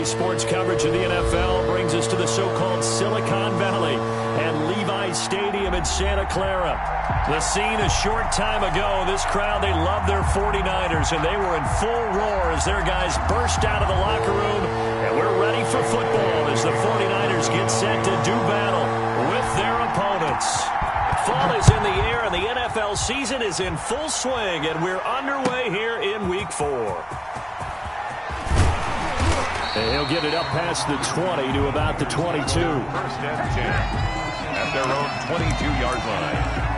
sports coverage of the NFL brings us to the so-called Silicon Valley and Levi Stadium in Santa Clara. The scene a short time ago, this crowd, they love their 49ers, and they were in full roar as their guys burst out of the locker room, and we're ready for football as the 49ers get set to do battle with their opponents. Fall is in the air, and the NFL season is in full swing, and we're underway here in Week 4. And he'll get it up past the 20 to about the 22. First and 10 at their own 22-yard line.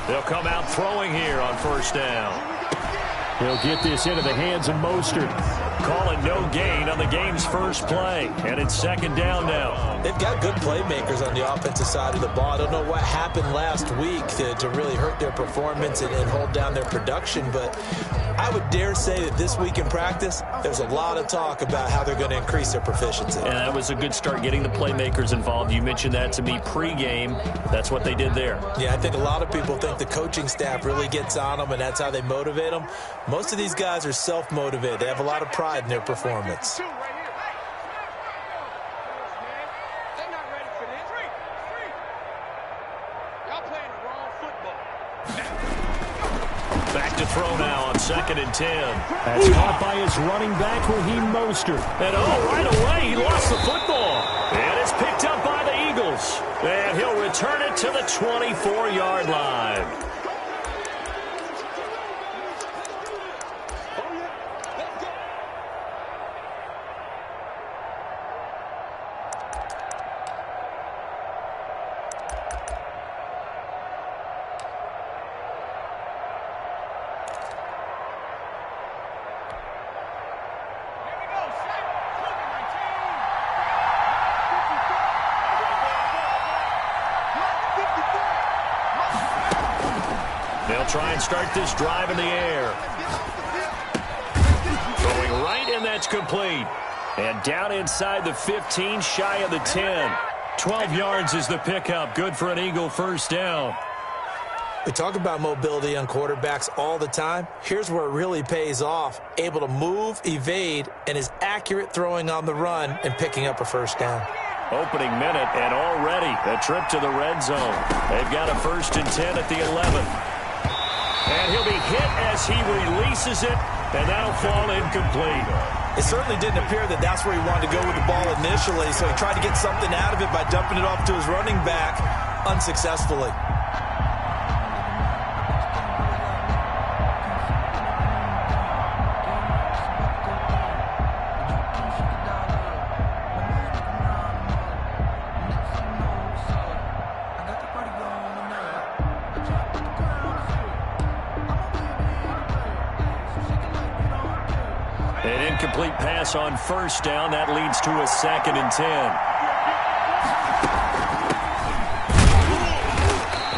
They'll come out throwing here on first down. He'll get this into the hands of Mostert. Calling no gain on the game's first play. And it's second down now. They've got good playmakers on the offensive side of the ball. I don't know what happened last week to really hurt their performance and hold down their production, but I would dare say that this week in practice, there's a lot of talk about how they're going to increase their proficiency. And that was a good start, getting the playmakers involved. You mentioned that to me pregame. That's what they did there. Yeah, I think a lot of people think the coaching staff really gets on them, and that's how they motivate them. Most of these guys are self-motivated. They have a lot of pride in their performance. Back to throw now on second and 10. That's caught by his running back, Raheem Mostert. And right away, he lost the football. And it's picked up by the Eagles. And he'll return it to the 24-yard line. They'll try and start this drive in the air. Going right, and that's complete. And down inside the 15, shy of the 10. 12 yards is the pickup. Good for an Eagle first down. We talk about mobility on quarterbacks all the time. Here's where it really pays off. Able to move, evade, and is accurate throwing on the run and picking up a first down. Opening minute, and already a trip to the red zone. They've got a first and 10 at the 11. And he'll be hit as he releases it, and that'll fall incomplete. It certainly didn't appear that that's where he wanted to go with the ball initially, so he tried to get something out of it by dumping it off to his running back unsuccessfully. An incomplete pass on first down. That leads to a second and 10.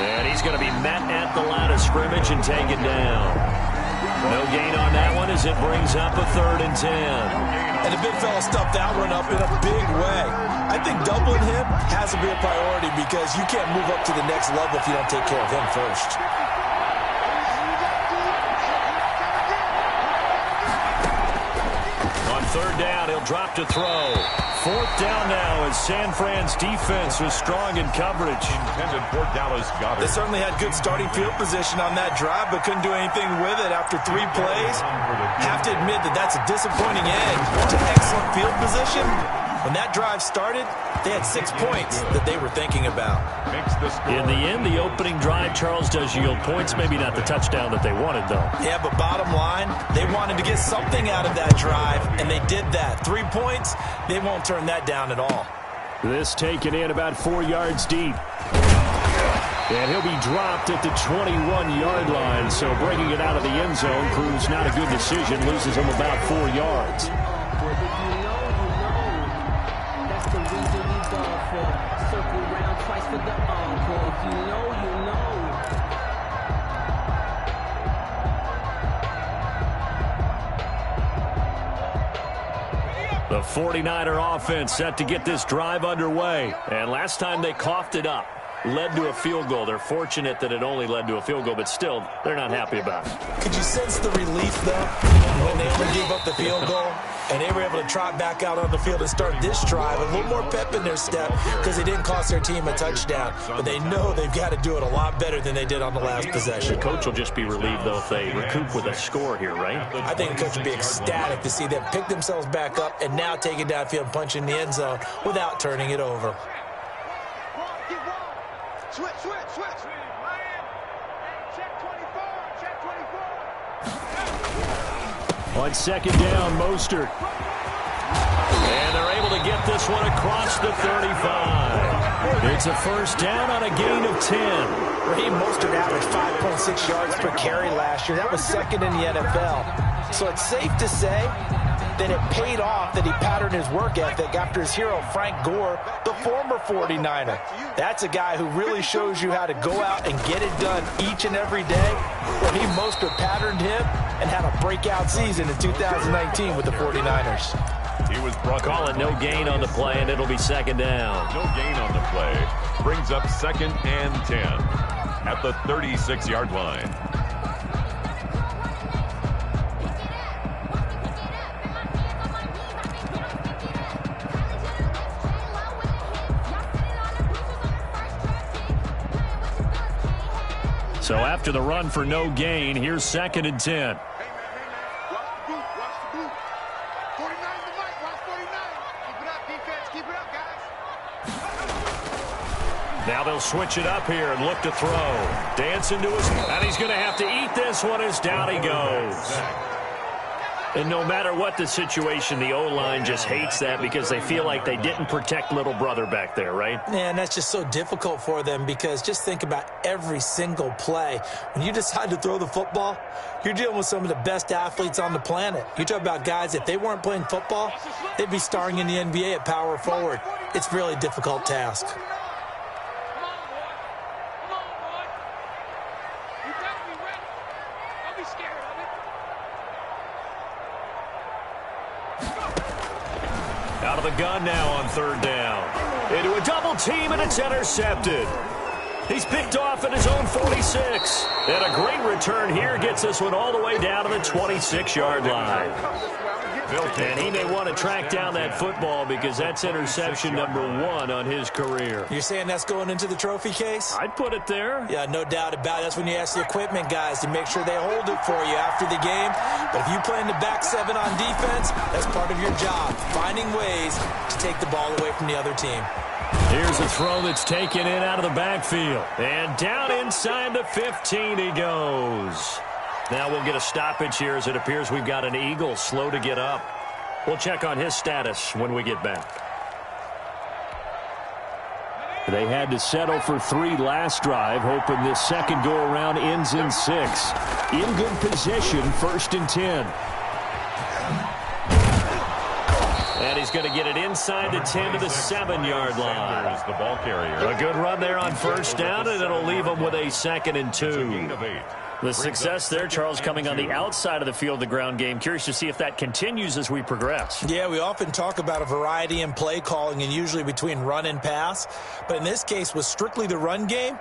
And he's going to be met at the line of scrimmage and taken down. No gain on that one as it brings up a third and 10. And the big fella stuffed that one up in a big way. I think doubling him has to be a priority because you can't move up to the next level if you don't take care of him first. Third down, he'll drop to throw. Fourth down now as San Fran's defense was strong in coverage. Intended for Dallas Goedert. They certainly had good starting field position on that drive, but couldn't do anything with it after 3 plays. Have to admit that that's a disappointing end to excellent field position. When that drive started, they had 6 points that they were thinking about. In the end, the opening drive, Charles, does yield points. Maybe not the touchdown that they wanted, though. Yeah, but bottom line, they wanted to get something out of that drive, and they did that. 3 points, they won't turn that down at all. This taken in about 4 yards deep. And he'll be dropped at the 21-yard line. So breaking it out of the end zone proves not a good decision. Loses him about 4 yards. That's the reason we ball for. Circle round twice for the encore. If you know, you know. The 49er offense set to get this drive underway. And last time they coughed it up. Led to a field goal. They're fortunate that it only led to a field goal, but still, they're not happy about it. Could you sense the relief, though, when they only gave up the field goal and they were able to trot back out on the field and start this drive? A little more pep in their step because they didn't cost their team a touchdown. But they know they've got to do it a lot better than they did on the last possession. The coach will just be relieved, though, if they recoup with a score here, right? I think the coach will be ecstatic to see them pick themselves back up and now take it downfield and punch in the end zone without turning it over. Switch. Check 24. On second down, Mostert. And they're able to get this one across the 35. It's a first down on a gain of 10. Raheem Mostert averaged 5.6 yards per carry last year. That was second in the NFL. So it's safe to say that it paid off that he patterned his work ethic after his hero Frank Gore, the former 49er. That's a guy who really shows you how to go out and get it done each and every day. Raheem Mostert patterned him and had a breakout season in 2019 with the 49ers. He was brought Calling no gain on the play, and it'll be second down. No gain on the play. Brings up 2nd and 10 at the 36-yard line. So after the run for no gain, here's 2nd and 10. Hey, man. Watch the boot. 49 the mic. Watch 49. Keep it up, defense. Keep it up, guys. Now they'll switch it up here and look to throw. Dancing to his... And he's going to have to eat this one as down he goes. And no matter what the situation, the O-line just hates that because they feel like they didn't protect little brother back there, right? Yeah, and that's just so difficult for them because just think about every single play. When you decide to throw the football, you're dealing with some of the best athletes on the planet. You talk about guys, if they weren't playing football, they'd be starring in the NBA at power forward. It's a really difficult task. Out of the gun now on third down. Into a double team, and it's intercepted. He's picked off at his own 46. And a great return here gets this one all the way down to the 26-yard line. And he may want to track down that football because that's interception number 1 on his career. You're saying that's going into the trophy case? I'd put it there. Yeah, no doubt about it. That's when you ask the equipment guys to make sure they hold it for you after the game. But if you play in the back 7 on defense, that's part of your job, finding ways to take the ball away from the other team. Here's a throw that's taken in out of the backfield. And down inside the 15 he goes. Now we'll get a stoppage here as it appears we've got an Eagle slow to get up. We'll check on his status when we get back. They had to settle for 3 last drive, hoping this second go-around ends in 6. In good position, 1st and 10. And he's going to get it inside the 10 to the 7-yard line. Sanders, the ball carrier. A good run there on first down, and it'll leave him with a 2nd and 2. The success there, Charles, coming on the outside of the field, the ground game. Curious to see if that continues as we progress. Yeah, we often talk about a variety in play calling and usually between run and pass. But in this case, with strictly the run game,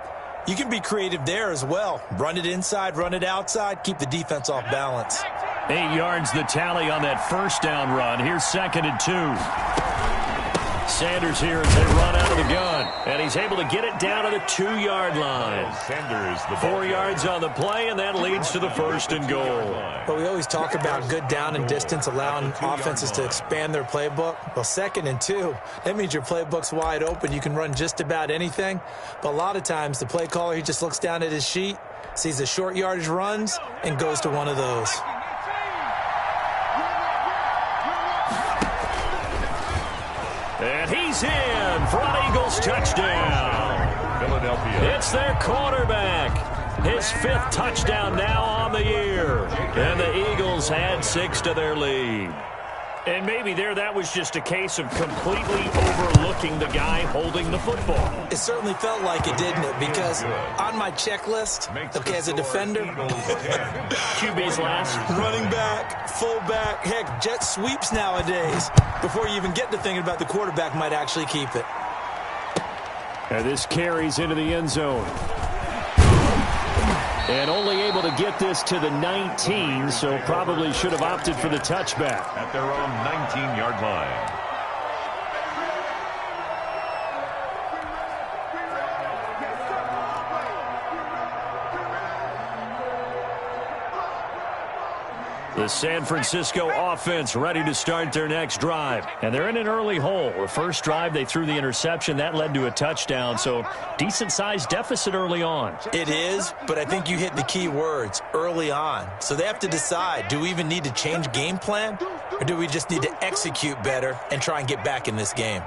you can be creative there as well. Run it inside, run it outside, keep the defense off balance. 8 yards the tally on that first down run. Here's 2nd and 2. Sanders here as they run out of the gun. And he's able to get it down to the 2-yard line. Sanders, the 4 yards on the play, and that leads to the 1st and goal. But we always talk about good down and distance, allowing offenses to expand their playbook. Well, 2nd and 2, that means your playbook's wide open. You can run just about anything. But a lot of times, the play caller, he just looks down at his sheet, sees the short yardage runs, and goes to one of those. And he's he's in for an Eagles touchdown. Philadelphia. It's their quarterback. His 5th touchdown now on the year. And the Eagles add 6 to their lead. And maybe that was just a case of completely overlooking the guy holding the football. It certainly felt like it, didn't it? Because on my checklist, okay, as a defender, QB's last. running back, fullback, heck, jet sweeps nowadays. Before you even get to thinking about the quarterback might actually keep it. And this carries into the end zone. And only able to get this to the 19, so probably should have opted for the touchback. At their own 19-yard line. The San Francisco offense ready to start their next drive. And they're in an early hole. The first drive, they threw the interception. That led to a touchdown, so decent-sized deficit early on. It is, but I think you hit the key words, early on. So they have to decide, do we even need to change game plan? Or do we just need to execute better and try and get back in this game?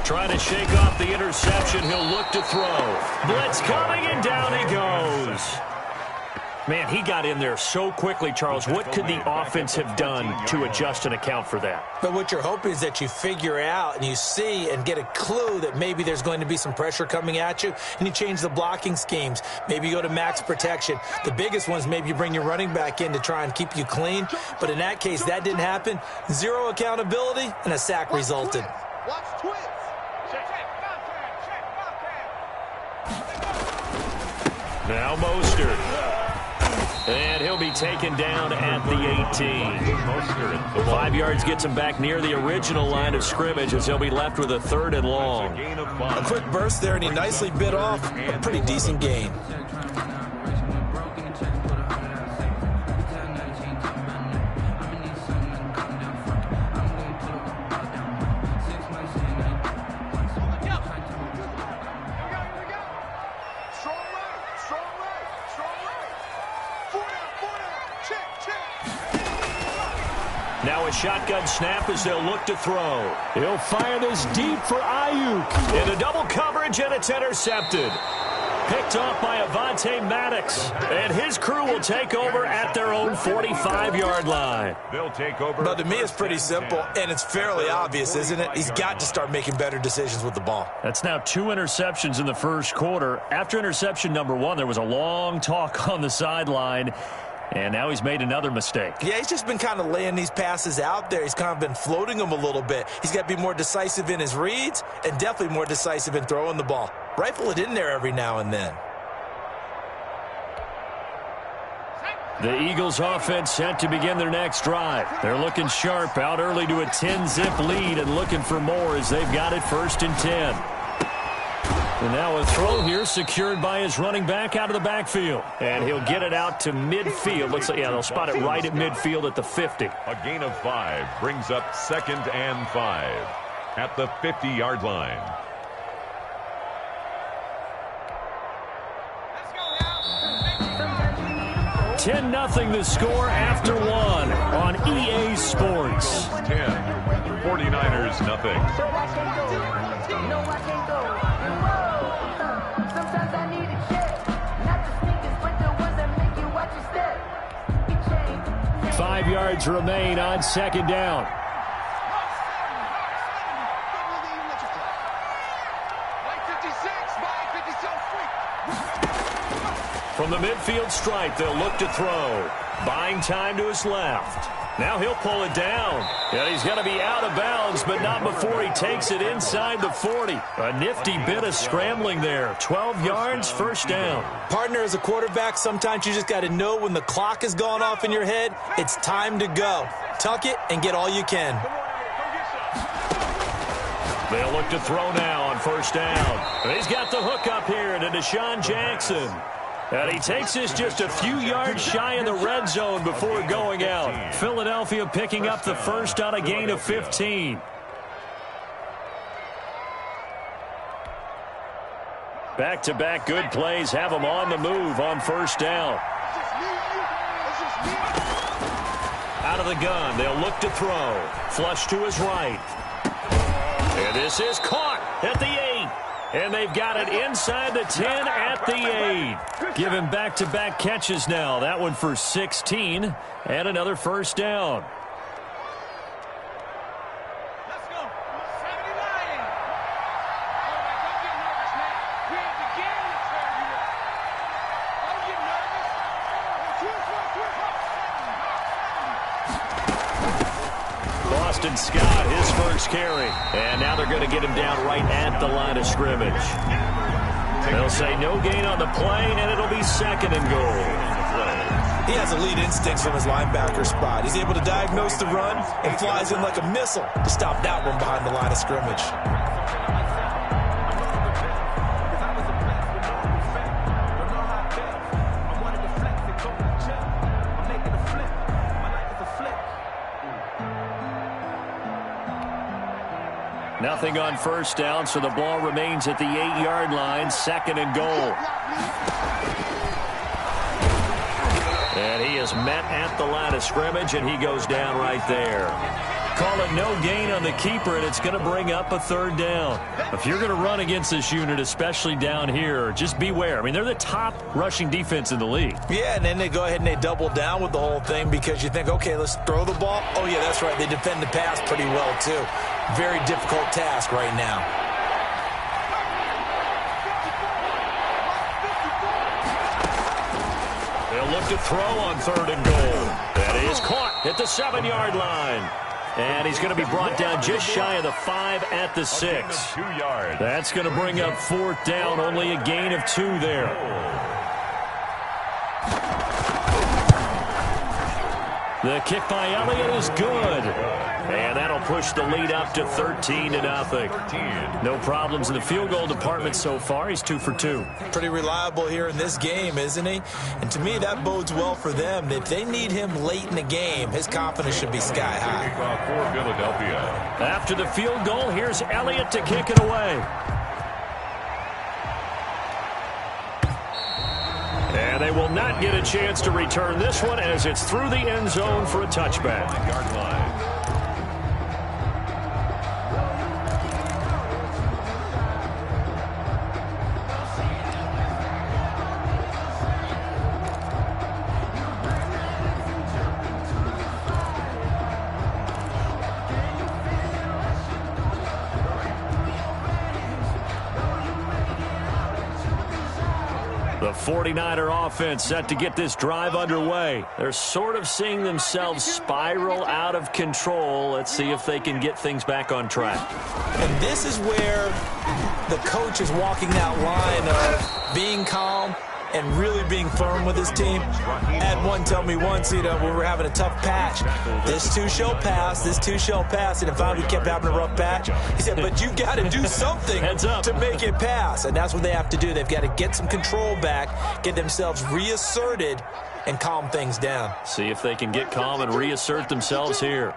Trying to shake off the interception. He'll look to throw. Blitz coming, and down he goes. Man, he got in there so quickly, Charles. What could the offense have done to adjust and account for that? But what you're hoping is that you figure out and you see and get a clue that maybe there's going to be some pressure coming at you, and you change the blocking schemes. Maybe you go to max protection. The biggest one is maybe you bring your running back in to try and keep you clean. But in that case, that didn't happen. Zero accountability, and a sack resulted. Watch twins. Now Mostert. And he'll be taken down at the 18. 5 yards gets him back near the original line of scrimmage as he'll be left with a 3rd and long. A quick burst there, and he nicely bit off a pretty decent gain. Now a shotgun snap as they'll look to throw. He'll fire this deep for Ayuk. In a double coverage, and it's intercepted. Picked off by Avonte Maddox. And his crew will take over at their own 45-yard line. They'll take over. But to me, it's pretty simple, and it's fairly obvious, isn't it? He's got to start making better decisions with the ball. That's now 2 interceptions in the first quarter. After interception number 1, there was a long talk on the sideline. And now he's made another mistake. Yeah, he's just been kind of laying these passes out there. He's kind of been floating them a little bit. He's got to be more decisive in his reads and definitely more decisive in throwing the ball. Rifle it in there every now and then. The Eagles offense set to begin their next drive. They're looking sharp, out early to a 10-zip lead and looking for more as they've got it 1st and 10. And now a throw here secured by his running back out of the backfield. And he'll get it out to midfield. They'll spot it right at midfield at the 50. A gain of 5 brings up 2nd and 5 at the 50-yard line. Let's go 10-0 the score after 1 on EA Sports. 10, 49ers nothing. No, I can't go. Sometimes I need a check. Not the sneakers, but the ones that make you watch your step. 5 yards remain on 2nd down. From the midfield stripe, they'll look to throw. Buying time to his left. Now he'll pull it down. And he's going to be out of bounds, but not before he takes it inside the 40. A nifty bit of scrambling there. 12 yards, 1st down. Partner, as a quarterback, sometimes you just got to know when the clock has gone off in your head, it's time to go. Tuck it and get all you can. They'll look to throw now on 1st down. And he's got the hook up here to Deshaun Jackson. And he takes this just a few yards shy of the red zone before going out. Philadelphia picking up the 1st on a gain of 15. Back-to-back good plays have him on the move on 1st down. Out Out of the gun, they'll look to throw. Flush to his right. And this is caught at the 8. And they've got it inside the 10 at the 8. Giving back-to-back catches now. That one for 16 and another first down. Let's go. 79. Don't get nervous now. We ain't beginning to turn you up. Don't get nervous. Boston Scott, his first carry. And now they're going to get him down right at the line of scrimmage. They'll say no gain on the play, and it'll be second and goal. He has elite instincts from his linebacker spot. He's able to diagnose the run and flies in like a missile to stop that one behind the line of scrimmage. Nothing on first down, so the ball remains at the 8-yard line, second and goal. And he is met at the line of scrimmage, and he goes down right there. Call it no gain on the keeper, and it's going to bring up a third down. If you're going to run against this unit, especially down here, just beware. I mean, they're the top rushing defense in the league. Yeah, and then they go ahead and they double down with the whole thing because you think, okay, let's throw the ball. Oh, yeah, that's right. They defend the pass pretty well, too. Very difficult task right now. They'll look to throw on third and goal. That is caught at the 7-yard line. And he's going to be brought down just shy of the 5 at the 6. 2 yards. That's going to bring up fourth down. Only a gain of 2 there. The kick by Elliott is good. And that'll push the lead up to 13-0. No problems in the field goal department so far. He's 2 for 2. Pretty reliable here in this game, isn't he? And to me, that bodes well for them. If they need him late in the game, his confidence should be sky high. For Philadelphia. After the field goal, here's Elliott to kick it away. And they will not get a chance to return this one as it's through the end zone for a touchback. 9-yard line. The 49er offense set to get this drive underway. They're sort of seeing themselves spiral out of control. Let's see if they can get things back on track. And this is where the coach is walking that line of being calm and really being firm with his team. Had one tell me once, when we were having a tough patch, this too shall pass, this too shall pass. And if we kept having a rough patch, he said, but you got to do something to make it pass. And that's what they have to do. They've got to get some control back, get themselves reasserted, and calm things down. See if they can get calm and reassert themselves here.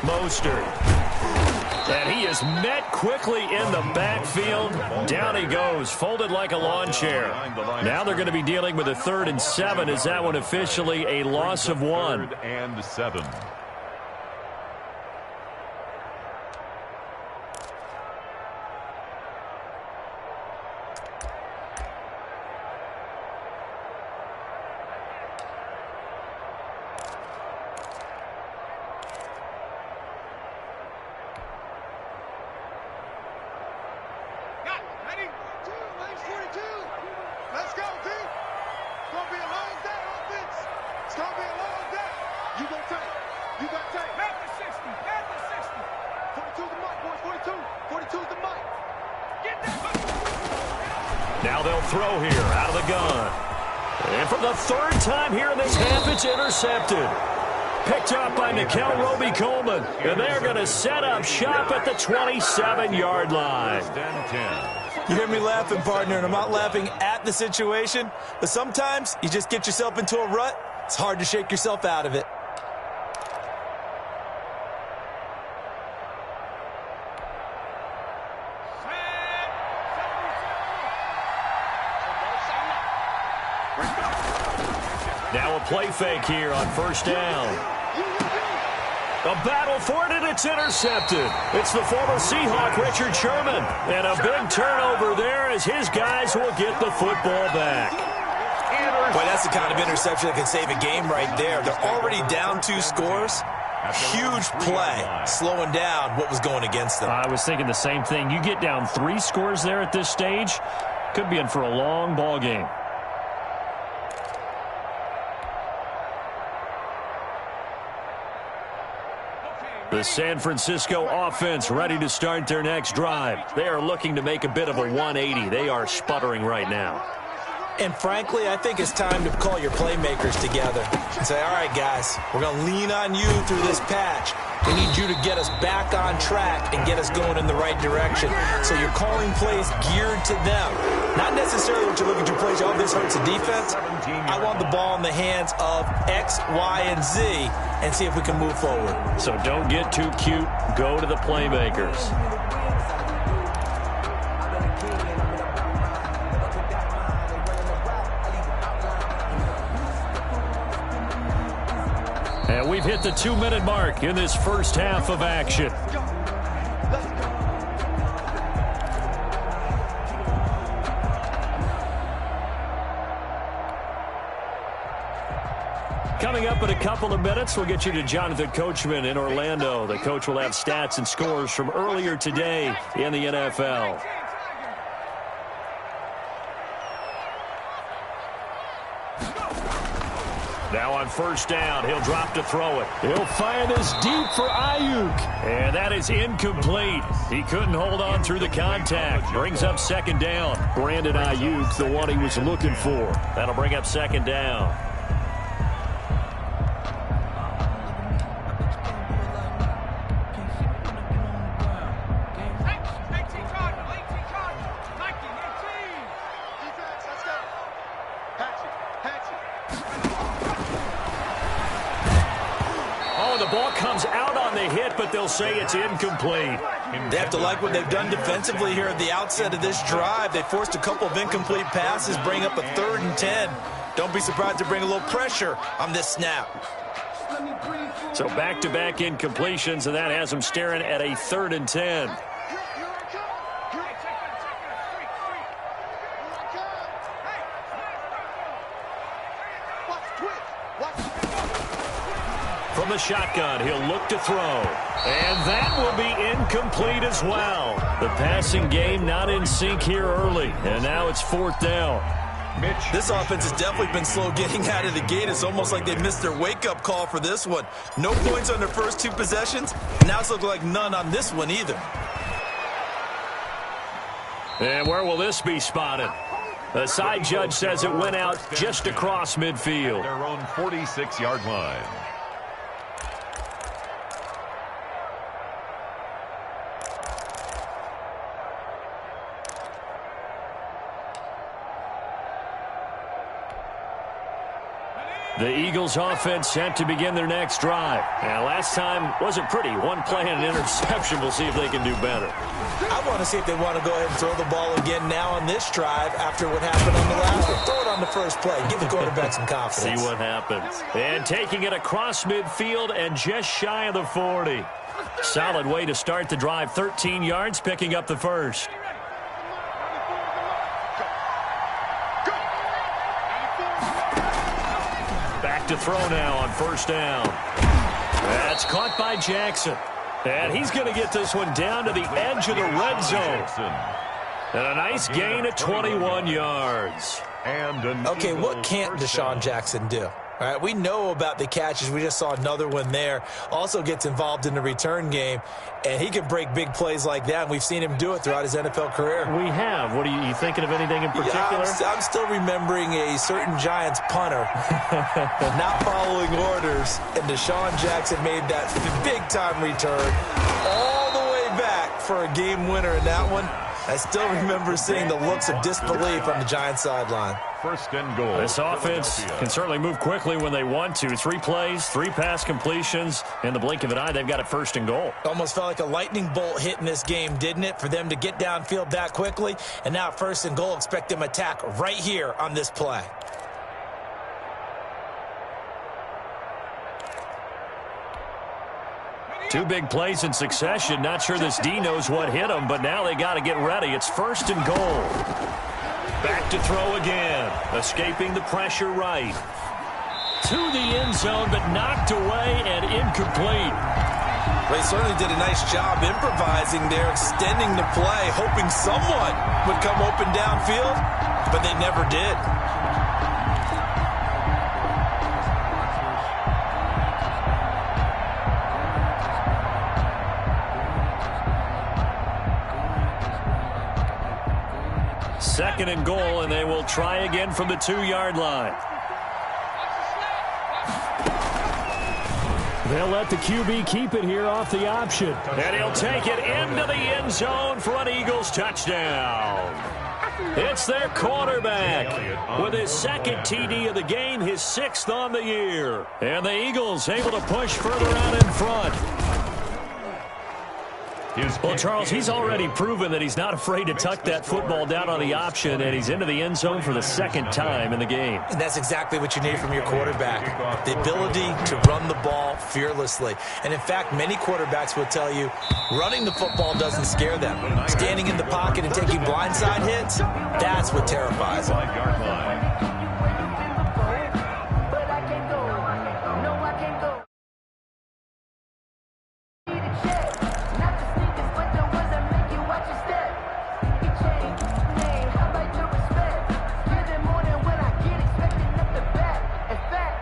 Mostert. And he is met quickly in the backfield. Down he goes, folded like a lawn chair. Now they're going to be dealing with a 3rd and 7. Is that one officially a loss of 1? 3rd and 7. Now they'll throw here out of the gun. And for the 3rd time here in this half, it's intercepted. Picked up by Nickel Roby-Coleman. And they're going to set up shop at the 27-yard line. You hear me laughing, partner, and I'm not laughing at the situation, but sometimes you just get yourself into a rut. It's hard to shake yourself out of it. play fake here on first down. A battle for it, and it's intercepted. It's the former Seahawk, Richard Sherman. And a big turnover there as his guys will get the football back. Boy, that's the kind of interception that can save a game right there. They're already down 2 scores. Huge play, slowing down what was going against them. I was thinking the same thing. You get down 3 scores there at this stage, could be in for a long ball game. The San Francisco offense ready to start their next drive. They are looking to make a bit of a 180. They are sputtering right now. And frankly, I think it's time to call your playmakers together and say, all right, guys, we're going to lean on you through this patch. We need you to get us back on track and get us going in the right direction. So you're calling plays geared to them. Not necessarily what you look at your plays, oh, this hurts the defense. I want the ball in the hands of X, Y, and Z and see if we can move forward. So don't get too cute. Go to the playmakers. And we've hit the 2-minute mark in this first half of action. Coming up in a couple of minutes, we'll get you to Jonathan Coachman in Orlando. The coach will have stats and scores from earlier today in the NFL. Now on first down, he'll drop to throw it. He'll fire this deep for Ayuk. And that is incomplete. He couldn't hold on through the contact. Brings up second down. Brandon Ayuk, the one he was looking for. That'll bring up second down. But they'll say it's incomplete. They have to like what they've done defensively here at the outset of this drive. They forced a couple of incomplete passes, bring up a 3rd and 10. Don't be surprised to bring a little pressure on this snap. So back-to-back incompletions, and that has them staring at a 3rd and 10. From the shotgun, he'll look to throw. And that will be incomplete as well. The passing game not in sync here early. And now it's 4th down. This offense has definitely been slow getting out of the gate. It's almost like they missed their wake-up call for this one. No points on their first 2 possessions. Now it's looking like none on this one either. And where will this be spotted? The side judge says it went out just across midfield. Their own 46-yard line. The Eagles offense set to begin their next drive. And last time wasn't pretty. One play and an interception. We'll see if they can do better. I want to see if they want to go ahead and throw the ball again now on this drive after what happened on the last one. Throw it on the first play. Give the quarterback some confidence. See what happens. And taking it across midfield and just shy of the 40. Solid way to start the drive. 13 yards, picking up the first. To throw now on first down. That's caught by Jackson. And he's going to get this one down to the edge of the red zone. And a nice gain of 21 yards. Okay, what can't Deshaun Jackson do? All right, we know about the catches. We just saw another one there. Also gets involved in the return game, and he can break big plays like that, and we've seen him do it throughout his NFL career. We have. What are you thinking of anything in particular? Yeah, I'm still remembering a certain Giants punter not following orders, and Deshaun Jackson made that big-time return all the way back for a game winner in that one. I still remember seeing the looks of disbelief on the Giants sideline. 1st and goal. This offense can certainly move quickly when they want to. 3 plays, 3 pass completions. In the blink of an eye, they've got it 1st and goal. Almost felt like a lightning bolt hit in this game, didn't it? For them to get downfield that quickly. And now 1st and goal, expect them to attack right here on this play. Two big plays in succession. Not sure this D knows what hit him, but now they got to get ready. It's 1st and goal. Back to throw again. Escaping the pressure right. To the end zone, but knocked away and incomplete. They certainly did a nice job improvising there, extending the play, hoping someone would come open downfield, but they never did. Second and goal, and they will try again from the 2-yard line. They'll let the QB keep it here off the option. And he'll take it into the end zone for an Eagles touchdown. It's their quarterback with his 2nd TD of the game, his 6th on the year. And the Eagles able to push further out in front. Well, Charles, he's already proven that he's not afraid to tuck that football down on the option, and he's into the end zone for the 2nd time in the game. And that's exactly what you need from your quarterback, the ability to run the ball fearlessly. And in fact, many quarterbacks will tell you running the football doesn't scare them. Standing in the pocket and taking blindside hits, that's what terrifies them. But I can't go. No, I can't go. Not the sneakers, but the ones that make you watch your step. It changed. Name, how about your respect? Give them more than when I get expecting up the back. In fact,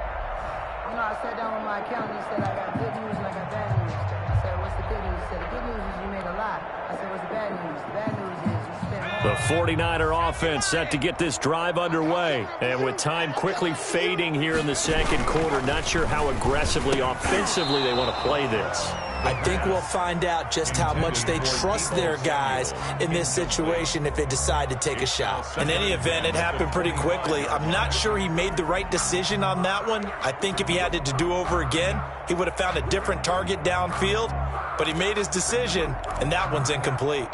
I sat down with my accountant. He said I got good news and I got bad news. I said, what's the good news? He said, the good news is you made a lot. I said, what's the bad news? The bad news is you spent more. The 49er offense set to get this drive underway. And with time quickly fading here in the 2nd quarter, not sure how aggressively, offensively they want to play this. I think we'll find out just how much they trust their guys in this situation if they decide to take a shot. In any event, it happened pretty quickly. I'm not sure he made the right decision on that one. I think if he had it to do over again, he would have found a different target downfield. But he made his decision, and that one's incomplete.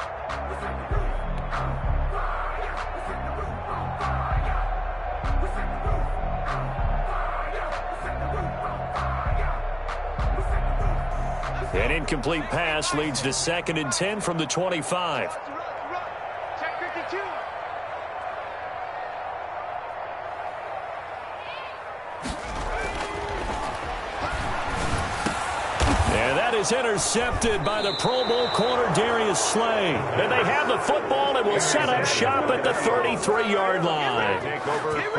An incomplete pass leads to 2nd and 10 from the 25. Check 52. And that is intercepted by the Pro Bowl corner Darius Slay. And they have the football and will set up shop at the 33-yard line.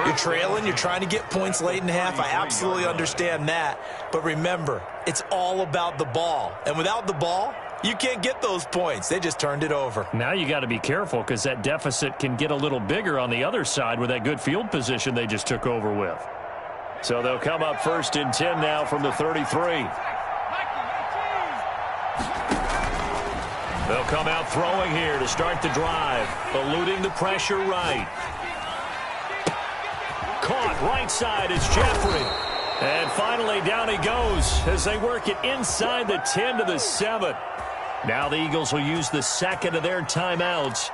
You're trailing, you're trying to get points late in the half. I absolutely understand that. But remember, it's all about the ball. And without the ball, you can't get those points. They just turned it over. Now you got to be careful because that deficit can get a little bigger on the other side with that good field position they just took over with. So they'll come up 1st and 10 now from the 33. They'll come out throwing here to start the drive, eluding the pressure right. Caught right side is Jeffrey. And finally down he goes as they work it inside the 10 to the 7. Now the Eagles will use the 2nd of their timeouts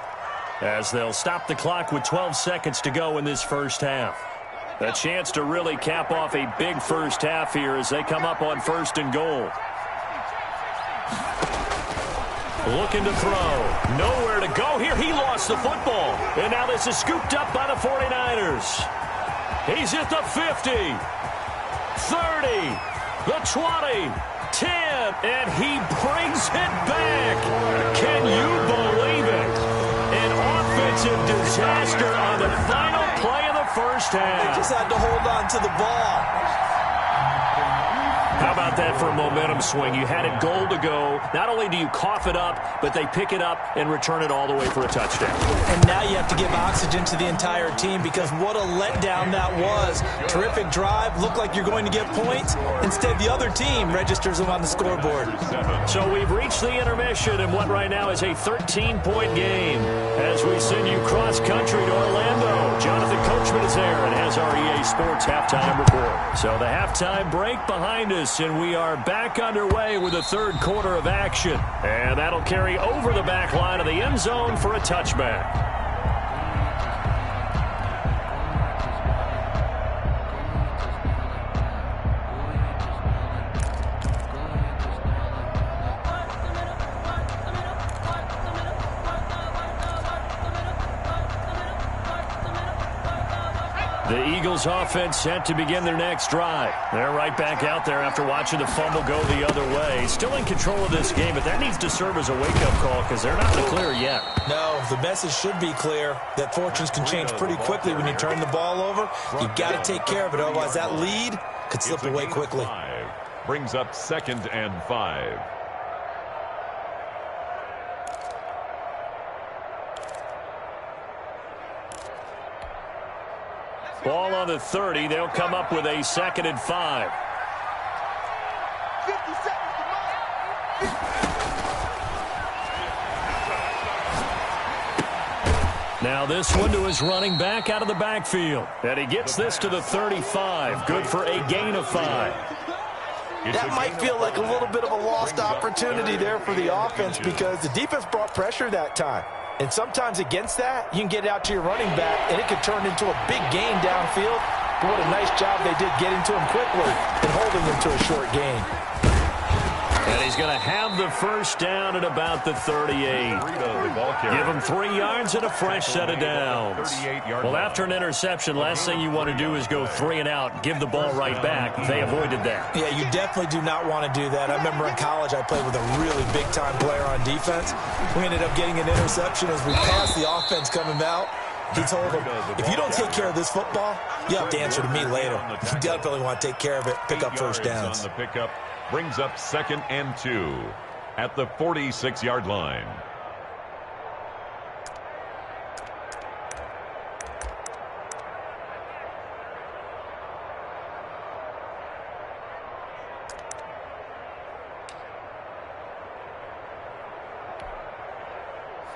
as they'll stop the clock with 12 seconds to go in this first half. A chance to really cap off a big first half here as they come up on 1st and goal. Looking to throw. Nowhere to go here. He lost the football. And now this is scooped up by the 49ers. He's at the 50, 30, the 20, 10, and he brings it back. Can you believe it? An offensive disaster on the final play of the first half. They just had to hold on to the ball. How about that for a momentum swing? You had it goal to go. Not only do you cough it up, but they pick it up and return it all the way for a touchdown. And now you have to give oxygen to the entire team because what a letdown that was. Terrific drive. Looked like you're going to get points. Instead, the other team registers them on the scoreboard. So we've reached the intermission in what right now is a 13-point game. As we send you cross-country to Orlando, Jonathan Coachman is there and has our EA Sports halftime report. So the halftime break behind us, and we are back underway with the 3rd quarter of action. And that'll carry over the back line of the end zone for a touchback. The Eagles offense set to begin their next drive. They're right back out there after watching the fumble go the other way. Still in control of this game, but that needs to serve as a wake-up call because they're not in the clear yet. No, the message should be clear that fortunes can change pretty quickly when you turn the ball over. You've got to take care of it, otherwise that lead could slip away quickly. Brings up 2nd and 5. Ball on the 30. They'll come up with a 2nd and 5. 50 seconds to mark. Now this one to his running back out of the backfield. And he gets this to the 35. Good for a gain of 5. That might feel like a little bit of a lost opportunity there for the offense because the defense brought pressure that time. And sometimes against that, you can get it out to your running back, and it could turn into a big gain downfield. But what a nice job they did getting to him quickly and holding him to a short gain. And he's going to have the first down at about the 38. Give him 3 yards and a fresh set of downs. Well, after an interception, last thing you want to do is go 3 and out, give the ball right back. They avoided that. Yeah, you definitely do not want to do that. I remember in college I played with a really big-time player on defense. We ended up getting an interception as we passed the offense coming out. He told him, if you don't take care of this football, you have to answer to me later. You definitely want to take care of it, pick up first downs. On the pickup brings up 2nd and 2 at the 46-yard line.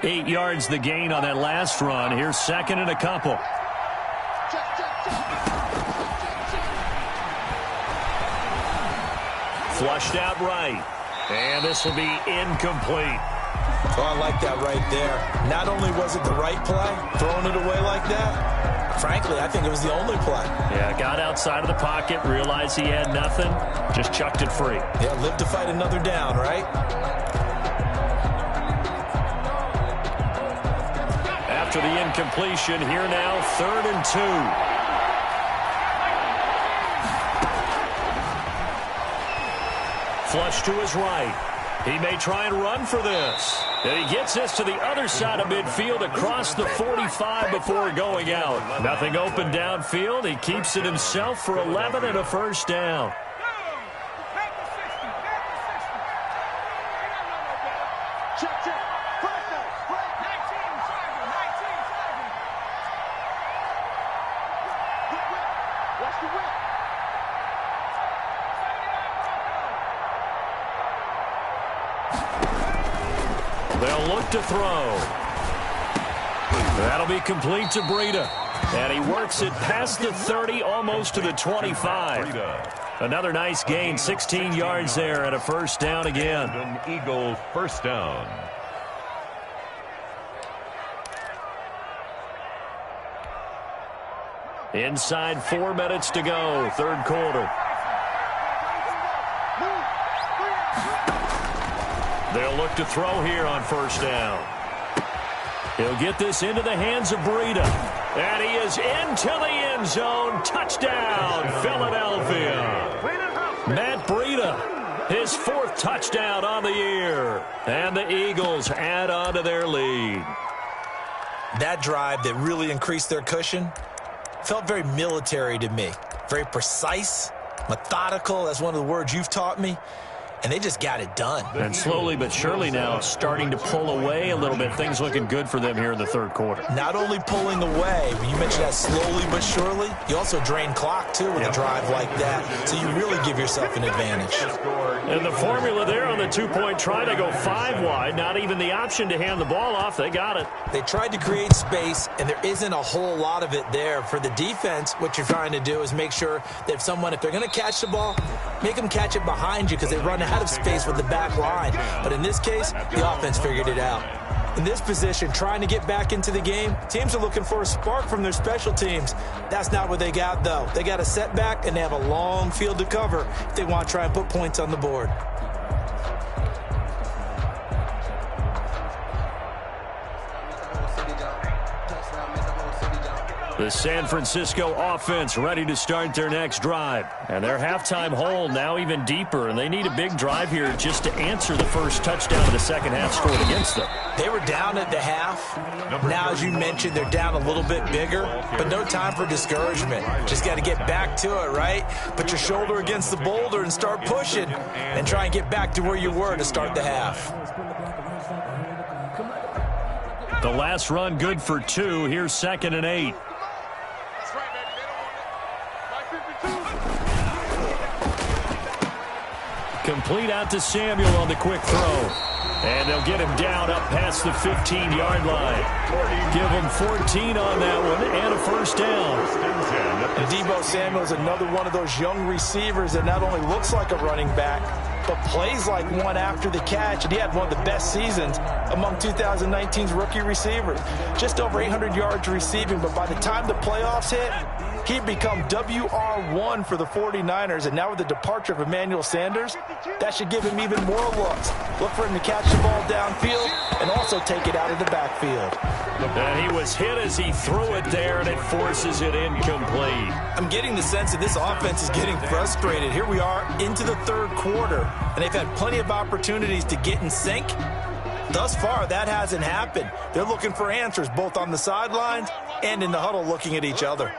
Eight yards the gain on that last run. Here's 2nd and a couple. Flushed out right. And this will be incomplete. Oh, I like that right there. Not only was it the right play, throwing it away like that, frankly, I think it was the only play. Yeah, got outside of the pocket, realized he had nothing, just chucked it free. Yeah, live to fight another down, right? After the incompletion, here now, 3rd and 2. Flush to his right. He may try and run for this. And he gets this to the other side of midfield across the 45 before going out. Nothing open downfield. He keeps it himself for 11 and a first down. They'll look to throw. That'll be complete to Breida. And he works it past the 30, almost to the 25. Another nice gain, 16 yards there and a first down again. An Eagle first down. Inside 4 minutes to go, 3rd quarter. They'll look to throw here on first down. He'll get this into the hands of Breida. And he is into the end zone. Touchdown, Philadelphia. Matt Breida, his 4th touchdown on the year. And the Eagles add on to their lead. That drive that really increased their cushion felt very military to me. Very precise, methodical. That's one of the words you've taught me. And they just got it done. And slowly but surely now starting to pull away a little bit. Things looking good for them here in the 3rd quarter. Not only pulling away, but you mentioned that slowly but surely. You also drain clock, too, with a drive like that. So you really give yourself an advantage. And the formula there on the 2-point try to go 5 wide. Not even the option to hand the ball off. They got it. They tried to create space, and there isn't a whole lot of it there. For the defense, what you're trying to do is make sure that if they're going to catch the ball, make them catch it behind you because they run out of space with the back line. But in this case, the offense figured it out. In this position, trying to get back into the game, teams are looking for a spark from their special teams. That's not what they got, though. They got a setback, and they have a long field to cover if they want to try and put points on the board. The San Francisco offense ready to start their next drive. And their halftime hole now even deeper, and they need a big drive here just to answer the first touchdown of the second half scored against them. They were down at the half. Now, as you mentioned, they're down a little bit bigger, but no time for discouragement. Just got to get back to it, right? Put your shoulder against the boulder and start pushing and try and get back to where you were to start the half. The last run good for 2. Here's 2nd and 8. Complete out to Samuel on the quick throw. And they'll get him down up past the 15-yard line. Give him 14 on that one and a first down. And Deebo Samuel is another one of those young receivers that not only looks like a running back, but plays like one after the catch. And he had one of the best seasons among 2019's rookie receivers. Just over 800 yards receiving, but by the time the playoffs hit, he'd become WR1 for the 49ers, and now with the departure of Emmanuel Sanders, that should give him even more looks. Look for him to catch the ball downfield and also take it out of the backfield. And he was hit as he threw it there, and it forces it incomplete. I'm getting the sense that this offense is getting frustrated. Here we are into the third quarter, and they've had plenty of opportunities to get in sync. Thus far, that hasn't happened. They're looking for answers both on the sidelines and in the huddle looking at each other.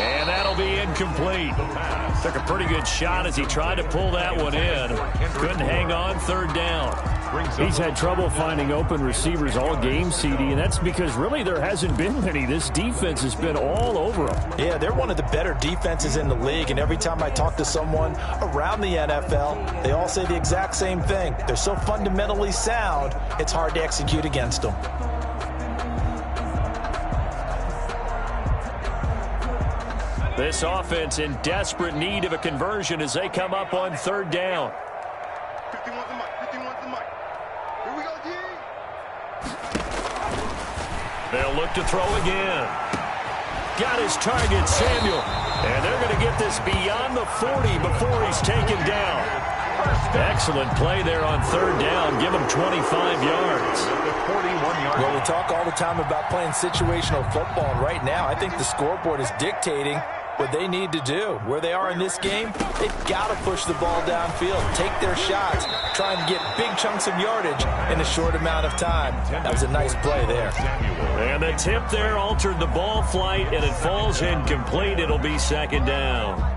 And that'll be incomplete. Took a pretty good shot as he tried to pull that one in. Couldn't hang on. 3rd down. He's had trouble finding open receivers all game, CD, and that's because really there hasn't been many. This defense has been all over them. Yeah, they're one of the better defenses in the league, and every time I talk to someone around the NFL, they all say the exact same thing. They're so fundamentally sound, it's hard to execute against them. This offense in desperate need of a conversion as they come up on 3rd down. 51's the mic. 51's the mic. Here we go, D. They'll look to throw again. Got his target, Samuel. And they're going to get this beyond the 40 before he's taken down. Excellent play there on 3rd down. Give him 25 yards. Well, we talk all the time about playing situational football, and right now I think the scoreboard is dictating what they need to do. Where they are in this game, they've got to push the ball downfield, take their shots, try and get big chunks of yardage in a short amount of time. That was a nice play there. And the tip there altered the ball flight, and it falls incomplete. It'll be 2nd down.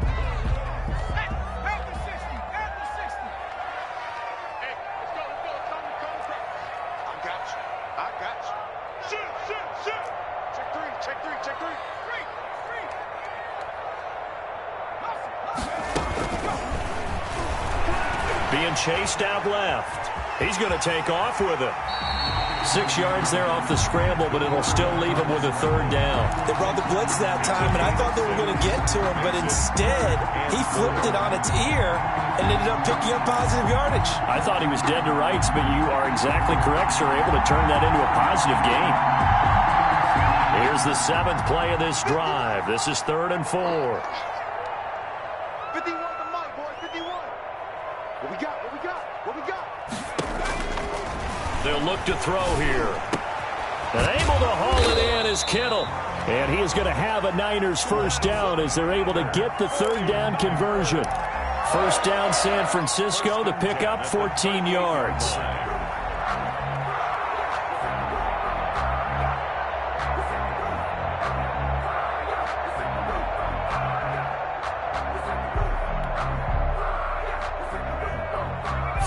Being chased out left. He's going to take off with it. 6 yards there off the scramble, but it'll still leave him with a 3rd down. They brought the blitz that time, and I thought they were going to get to him, but instead he flipped it on its ear and ended up picking up positive yardage. I thought he was dead to rights, but you are exactly correct, sir. Able to turn that into a positive gain. Here's the 7th play of this drive. This is 3rd and 4. 51 the mic, boys. 51. What we got? What we got? What we got? They'll look to throw here. And able to haul it in is Kittle. And he is going to have a Niners first down as they're able to get the 3rd down conversion. First down San Francisco, the pickup 14 yards.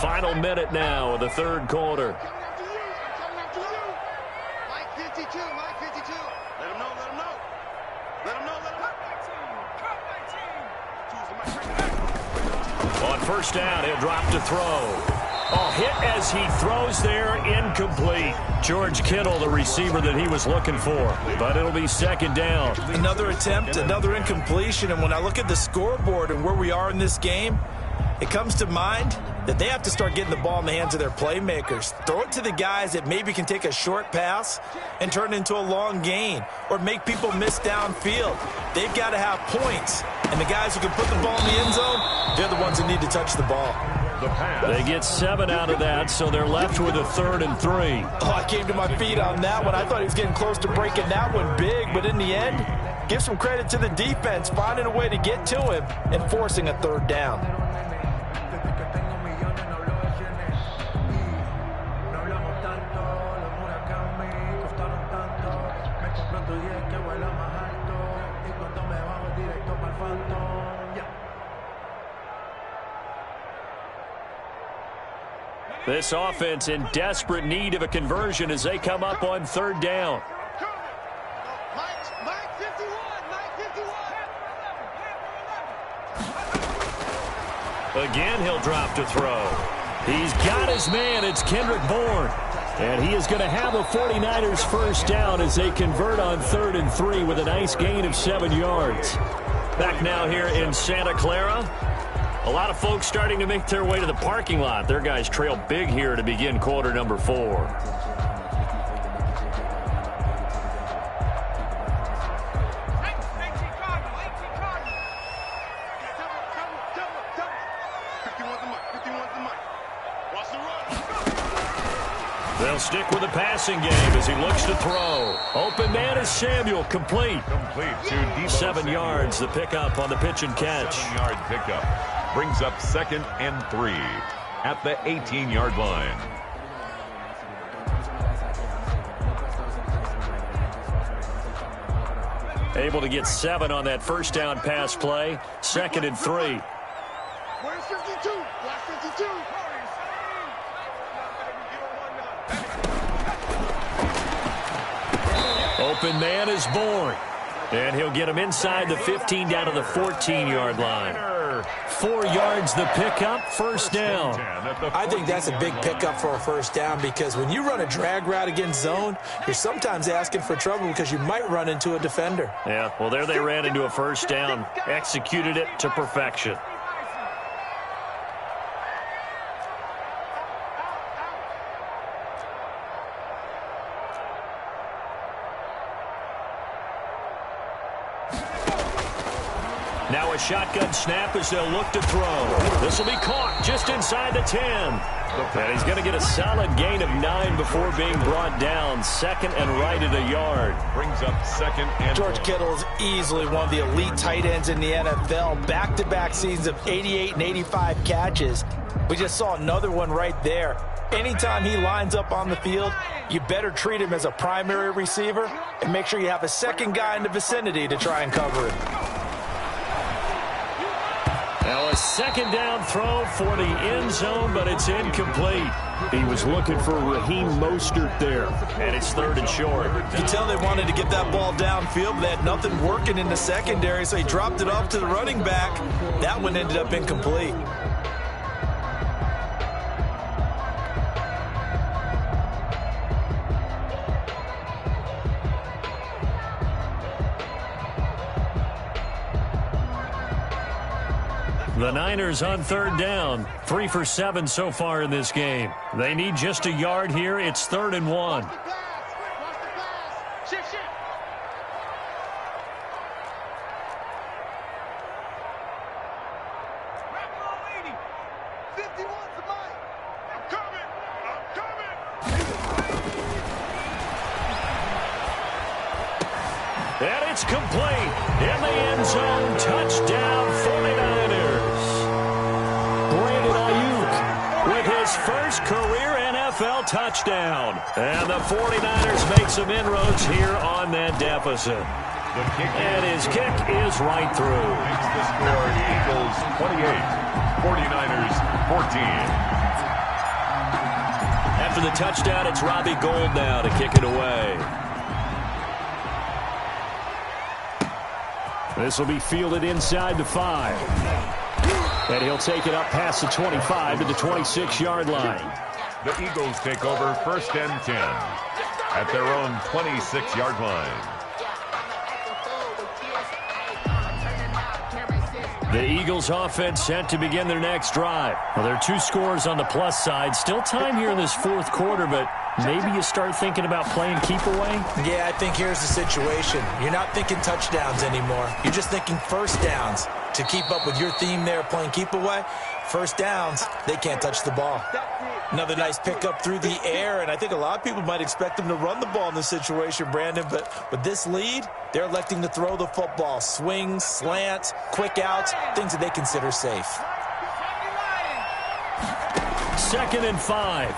Final minute now of the 3rd quarter. Mike 52, Mike 52. Let him know, let him know. Let him know, let him know. On first down, he'll drop to throw. Oh, hit as he throws there, incomplete. George Kittle, the receiver that he was looking for. But it'll be 2nd down. Another attempt, another incompletion, and when I look at the scoreboard and where we are in this game, it comes to mind that they have to start getting the ball in the hands of their playmakers. Throw it to the guys that maybe can take a short pass and turn it into a long gain or make people miss downfield. They've got to have points. And the guys who can put the ball in the end zone, they're the ones that need to touch the ball. They get 7 out of that, so they're left with a 3rd and 3. Oh, I came to my feet on that one. I thought he was getting close to breaking that one big, but in the end, give some credit to the defense, finding a way to get to him and forcing a 3rd down. This offense in desperate need of a conversion as they come up on 3rd down. Mike 51, Again, he'll drop to throw. He's got his man. It's Kendrick Bourne. And he is going to have a 49ers first down as they convert on 3rd and 3 with a nice gain of 7 yards. Back now here in Santa Clara. A lot of folks starting to make their way to the parking lot. Their guys trail big here to begin quarter number 4. They'll stick with the passing game as he looks to throw. Open man is Samuel. Complete. To 7 yards, the pickup on the pitch and catch. 7-yard pickup. Brings up 2nd and 3 at the 18-yard line. Able to get 7 on that first down pass play. 2nd and 3. Where's 52? Black 52. Open man is Bourne. And he'll get him inside the 15 down to the 14-yard line. 4 yards the pickup, first down. I think that's a big pickup for a first down because when you run a drag route against zone, you're sometimes asking for trouble because you might run into a defender. Yeah, well, there they ran into a first down. Executed it to perfection. Now a shotgun snap as they'll look to throw. This will be caught just inside the 10. And he's going to get a solid gain of 9 before being brought down. 2nd and right at a yard. Brings up 2nd and George Kittle is easily one of the elite tight ends in the NFL. Back-to-back seasons of 88 and 85 catches. We just saw another one right there. Anytime he lines up on the field, you better treat him as a primary receiver and make sure you have a second guy in the vicinity to try and cover him. Now a 2nd down throw for the end zone, but it's incomplete. He was looking for Raheem Mostert there, and it's 3rd and short. You can tell they wanted to get that ball downfield, but they had nothing working in the secondary, so he dropped it off to the running back. That one ended up incomplete. The Niners on 3rd down. 3 for 7 so far in this game. They need just a yard here. It's 3rd and 1. Shift. And it's complete. In the end zone. Touchdown 49ers. Brandon Ayuk with his first career NFL touchdown. And the 49ers make some inroads here on that deficit. And his kick is right through. Makes the score Eagles 28, 49ers 14. After the touchdown, it's Robbie Gould now to kick it away. This will be fielded inside the 5. And he'll take it up past the 25 to the 26-yard line. The Eagles take over 1st and 10 at their own 26-yard line. The Eagles offense set to begin their next drive. Well, there are 2 scores on the plus side. Still time here in this fourth quarter, but maybe you start thinking about playing keep away? Yeah, I think here's the situation. You're not thinking touchdowns anymore. You're just thinking first downs. To keep up with your theme there, playing keep away, first downs, they can't touch the ball. Another nice pickup through the air, and I think a lot of people might expect them to run the ball in this situation, Brandon, but with this lead, they're electing to throw the football. Swings, slants, quick outs, things that they consider safe. 2nd and 5.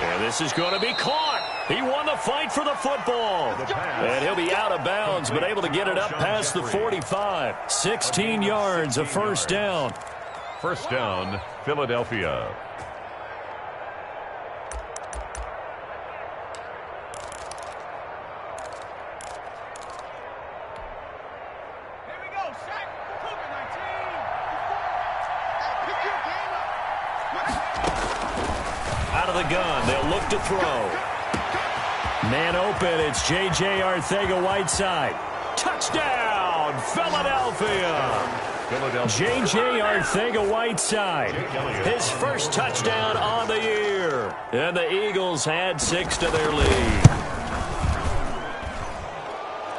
And this is going to be caught. He won the fight for the football. And he'll be out of bounds, but able to get it up past the 45. 16 yards, a first down. First down, Philadelphia. Here we go, Shaq. Cougar 19. Pick your game up. Out of the gun, they'll look to throw. Man open, it's J.J. Arcega-Whiteside. Touchdown, Philadelphia! J.J. Arcega-Whiteside, his first touchdown on the year. And the Eagles add 6 to their lead.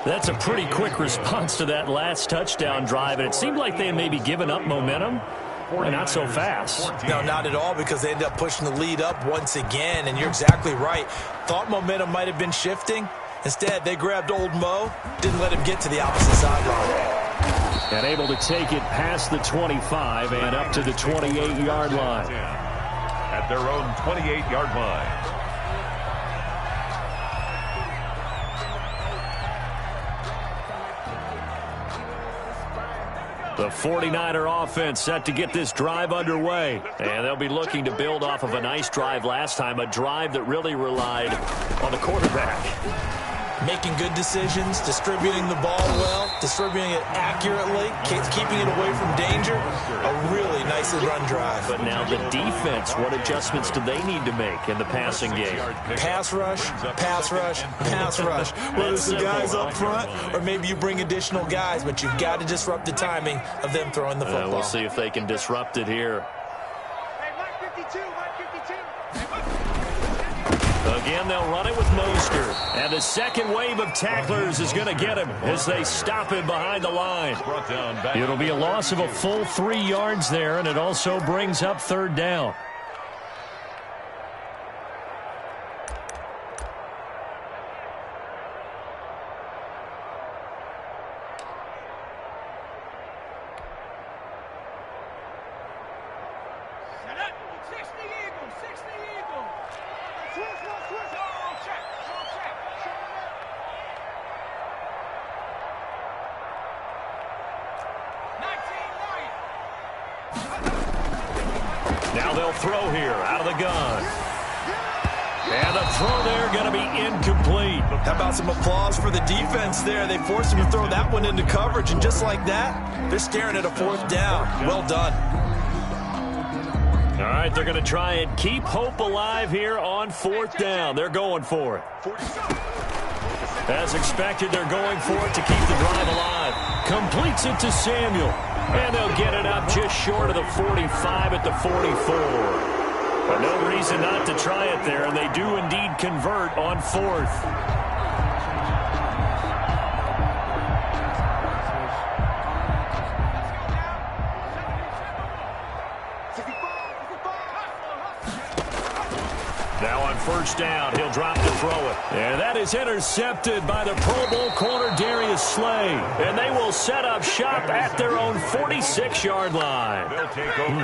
That's a pretty quick response to that last touchdown drive, and it seemed like they had maybe given up momentum. Well, not so fast. No, not at all, because they ended up pushing the lead up once again, and you're exactly right. Thought momentum might have been shifting. Instead, they grabbed old Mo, didn't let him get to the opposite sideline. And able to take it past the 25 and up to the 28-yard line. At their own 28-yard line. The 49er offense set to get this drive underway. And they'll be looking to build off of a nice drive last time, a drive that really relied on the quarterback. Making good decisions, distributing the ball well, distributing it accurately, keeping it away from danger. A really nicely run drive. But now the defense, what adjustments do they need to make in the passing game? Pass rush, pass rush, pass rush. Whether it's the guys up front or maybe you bring additional guys, but you've got to disrupt the timing of them throwing the football. We'll see if they can disrupt it here. Hey, 152, 152. Again, they'll run it with Mostert. And the second wave of tacklers is going to get him as they stop him behind the line. It'll be a loss of a full 3 yards there, and it also brings up third down. Set up. 60 Eagles, 60 Eagles. Switch. Slow check. 19 Lions. Now they'll throw here out of the gun. And the throw there going to be incomplete. How about some applause for the defense there? They forced him to throw that one into coverage, and just like that, they're staring at a fourth down. Well done. All right, they're going to try and keep hope alive here on fourth down. They're going for it. As expected, they're going for it to keep the drive alive. Completes it to Samuel. And they'll get it up just short of the 45 at the 44. But no reason not to try it there, and they do indeed convert on fourth. Now on first down, he'll drop to throw it. And that is intercepted by the Pro Bowl corner Darius Slay. And they will set up shop at their own 46-yard line.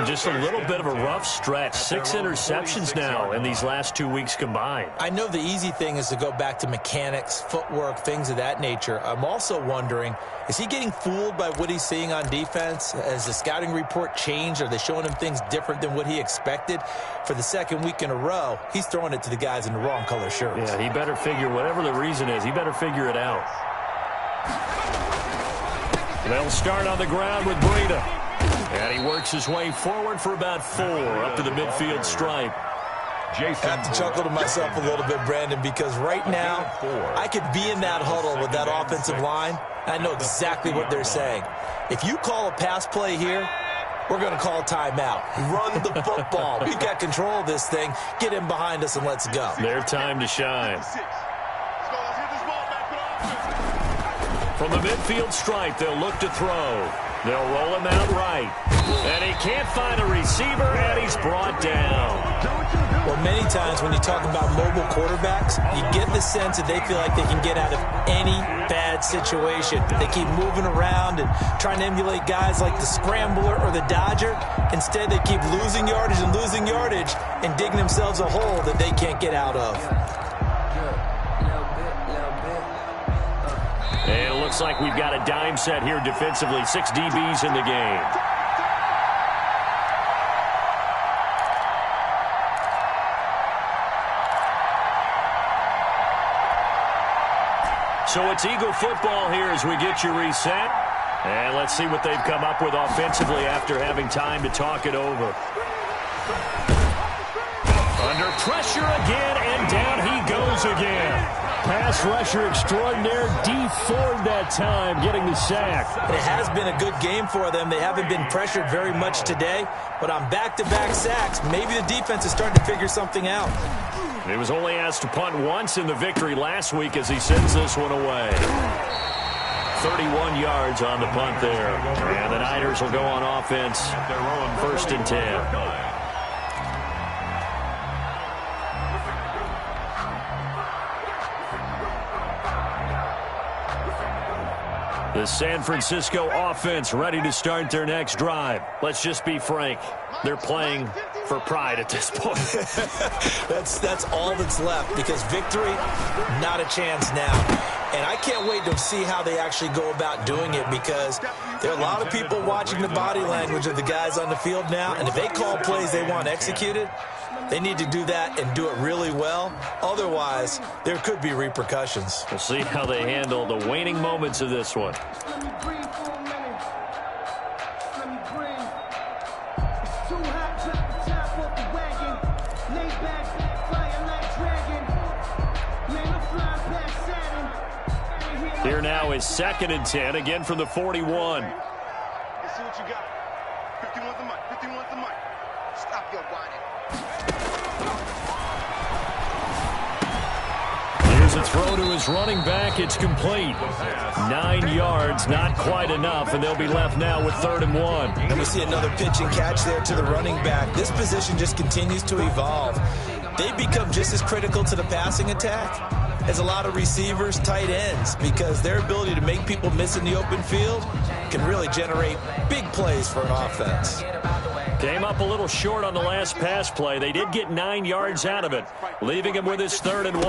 Just a little bit of a rough stretch. 6 interceptions now in these last 2 weeks combined. I know the easy thing is to go back to mechanics, footwork, things of that nature. I'm also wondering, is he getting fooled by what he's seeing on defense? Has the scouting report changed? Are they showing him things different than what he expected? For the second week in a row, he's throwing it to the guys in the wrong color shirts. Yeah, he better figure, whatever the reason is, he better figure it out. They'll start on the ground with Breida. And he works his way forward for about 4 up to the midfield stripe. Jason. I have to chuckle to myself a little bit, Brandon, because right now I could be in that huddle with that offensive line. I know exactly what they're saying. If you call a pass play here, we're going to call timeout. Run the football. We've got control of this thing. Get him behind us and let's go. Their time to shine. From the midfield stripe, they'll look to throw. They'll roll him out right. And he can't find a receiver, and he's brought down. Well, many times when you talk about mobile quarterbacks, you get the sense that they feel like they can get out of any bad situation. They keep moving around and trying to emulate guys like the Scrambler or the Dodger. Instead, they keep losing yardage and digging themselves a hole that they can't get out of. And it looks like we've got a dime set here defensively. 6 DBs in the game. So it's Eagle football here as we get you reset. And let's see what they've come up with offensively after having time to talk it over. Under pressure again, and down he goes again. Pass rusher extraordinaire, D Ford that time, getting the sack. It has been a good game for them. They haven't been pressured very much today, but on back-to-back sacks, maybe the defense is starting to figure something out. He was only asked to punt once in the victory last week as he sends this one away. 31 yards on the punt there. And the Niners will go on offense. 1st and 10. The San Francisco offense ready to start their next drive. Let's just be frank. They're playing for pride at this point. That's all that's left, because victory, not a chance now. And I can't wait to see how they actually go about doing it, because there are a lot of people watching the body language of the guys on the field now, and if they call plays they want executed, they need to do that and do it really well. Otherwise, there could be repercussions. We'll see how they handle the waning moments of this one. Let me breathe for a minute. Let me breathe. It's too hot, drop the top off the wagon. Lay back, flying like dragon. Man, I'm flying past Saturn. Here now is 2nd and 10, again from the 41. Let's see what you got. 51's the mic. 51's the mic. Stop your whining. Here's a throw to his running back. It's complete. 9 yards, not quite enough, and they'll be left now with 3rd and 1. And we see another pitch and catch there to the running back. This position just continues to evolve. They become just as critical to the passing attack as a lot of receivers, tight ends, because their ability to make people miss in the open field can really generate big plays for an offense. Came up a little short on the last pass play. They did get 9 yards out of it, leaving him with his 3rd and 1.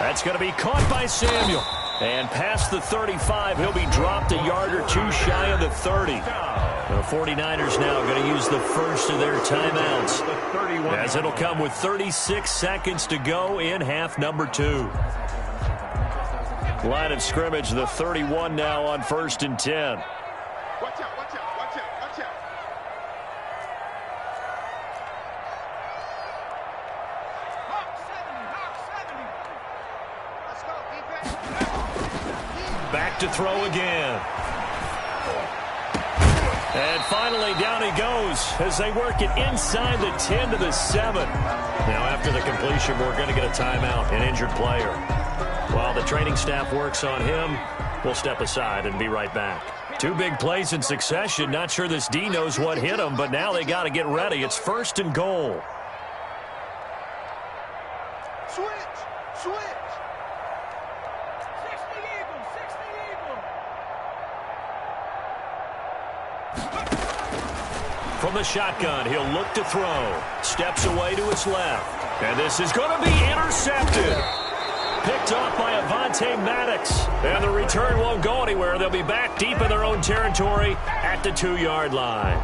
That's going to be caught by Samuel. And past the 35, he'll be dropped a yard or two shy of the 30. The 49ers now going to use the first of their timeouts, as it'll come with 36 seconds to go in half number 2. Line of scrimmage, the 31 now on 1st and 10. Watch out, watch out, watch out, watch out. Hawk 70. Let's go, defense. Back to throw again. And finally, down he goes as they work it inside the 10 to the 7. Now, after the completion, we're going to get a timeout, an injured player. While the training staff works on him, we'll step aside and be right back. 2 big plays in succession. Not sure this D knows what hit him, but now they got to get ready. It's 1st and goal. Switch, switch. 60 Eagle, 60 Eagle. From the shotgun, he'll look to throw. Steps away to his left. And this is going to be intercepted. Picked off by Avonte Maddox. And the return won't go anywhere. They'll be back deep in their own territory at the 2-yard line.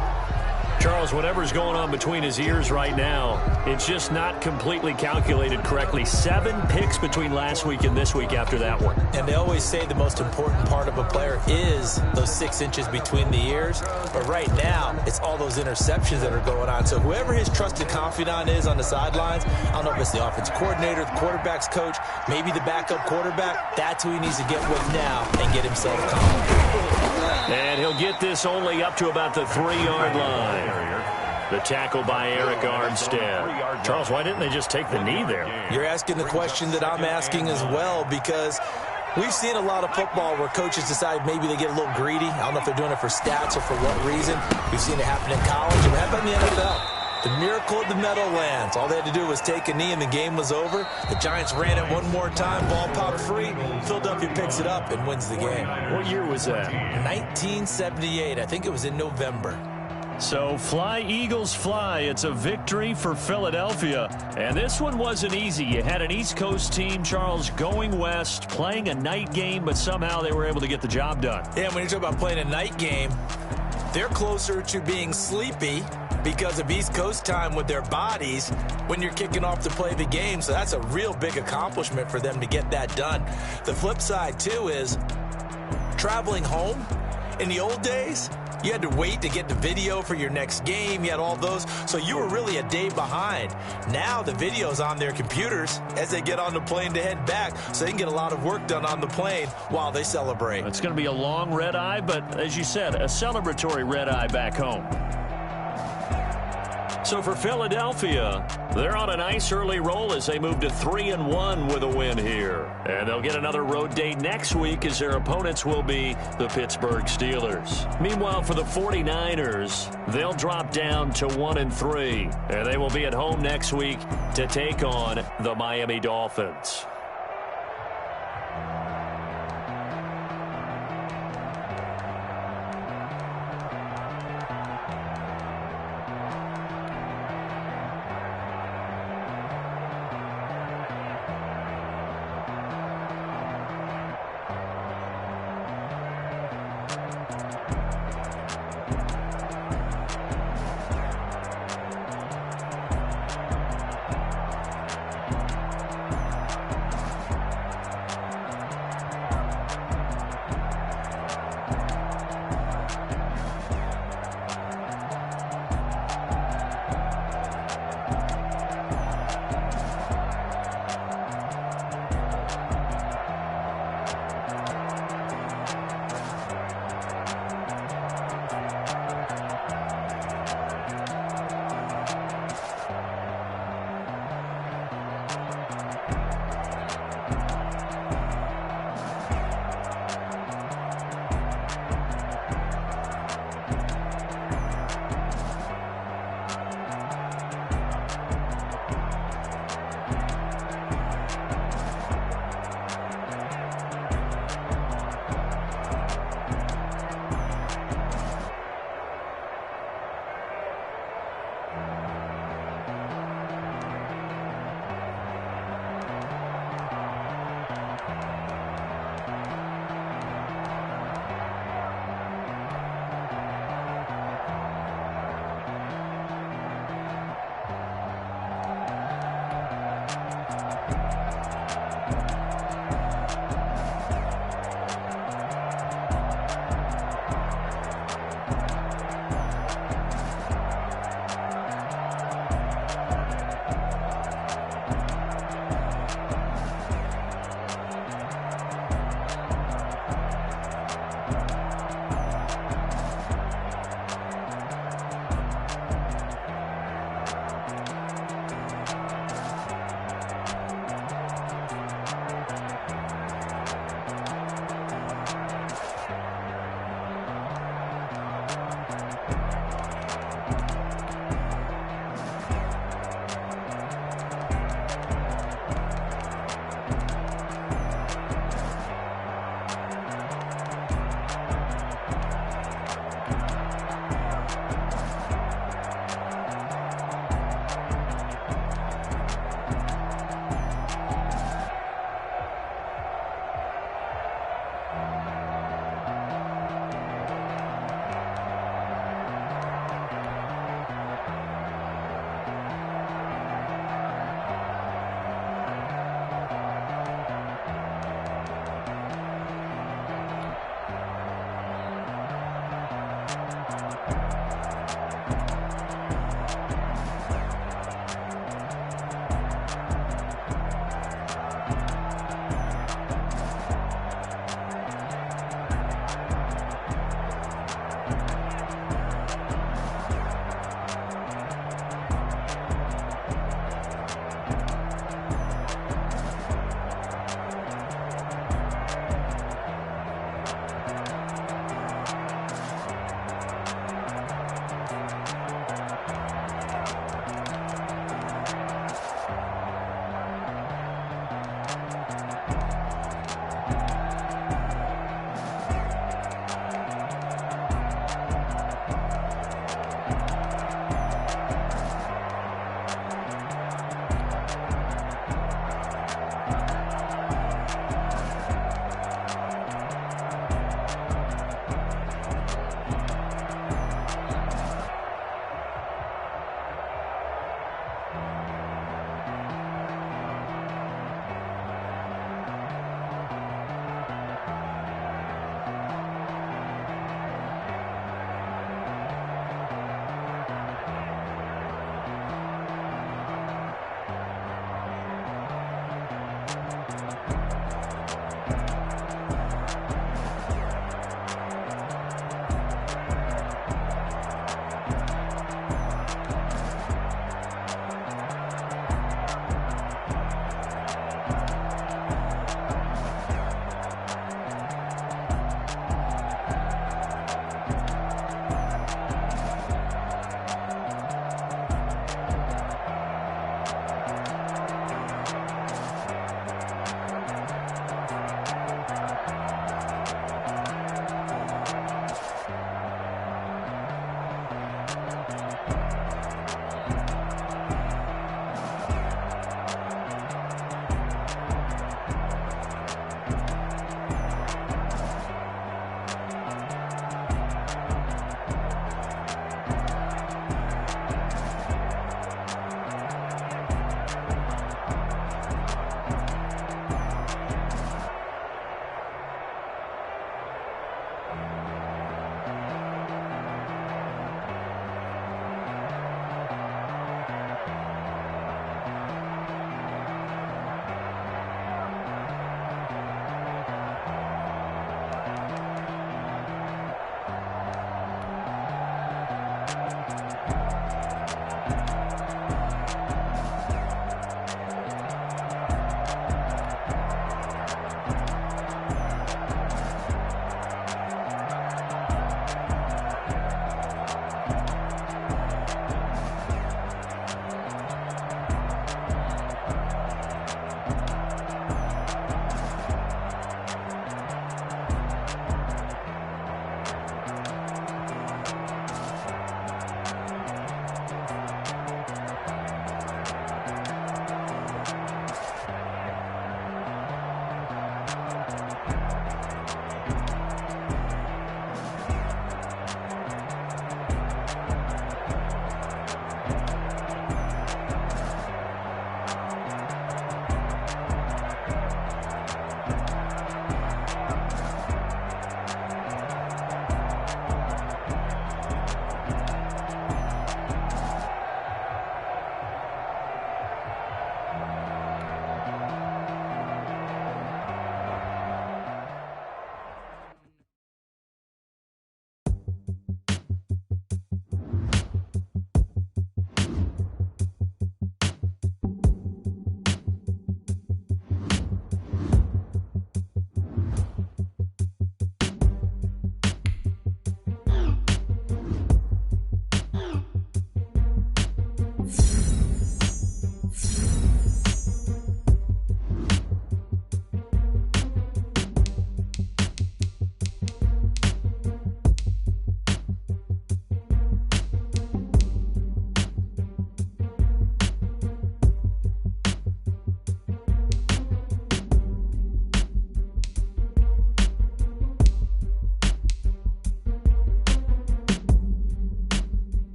Charles, whatever's going on between his ears right now, it's just not completely calculated correctly. 7 picks between last week and this week after that one. And they always say the most important part of a player is those 6 inches between the ears. But right now, it's all those interceptions that are going on. So whoever his trusted confidant is on the sidelines, I don't know if it's the offensive coordinator, the quarterback's coach, maybe the backup quarterback, that's who he needs to get with now and get himself calm. And he'll get this only up to about the 3-yard line. The tackle by Eric Armstead. Charles, why didn't they just take the knee there? You're asking the question that I'm asking as well, because we've seen a lot of football where coaches decide maybe they get a little greedy. I don't know if they're doing it for stats or for what reason. We've seen it happen in college. And how about in the NFL? The miracle of the Meadowlands. All they had to do was take a knee and the game was over. The Giants ran it one more time. Ball popped free. Philadelphia picks it up and wins the game. What year was that? 1978. I think it was in November. So fly, Eagles, fly. It's a victory for Philadelphia. And this one wasn't easy. You had an East Coast team, Charles, going west, playing a night game, but somehow they were able to get the job done. Yeah, when you talk about playing a night game, they're closer to being sleepy because of East Coast time with their bodies when you're kicking off to play the game. So that's a real big accomplishment for them to get that done. The flip side, too, is traveling home. In the old days, you had to wait to get the video for your next game. You had all those. So you were really a day behind. Now the video's on their computers as they get on the plane to head back, so they can get a lot of work done on the plane while they celebrate. It's going to be a long red eye, but as you said, a celebratory red eye back home. So for Philadelphia, they're on a nice early roll as they move to 3-1 with a win here. And they'll get another road day next week as their opponents will be the Pittsburgh Steelers. Meanwhile, for the 49ers, they'll drop down to 1-3. And they will be at home next week to take on the Miami Dolphins.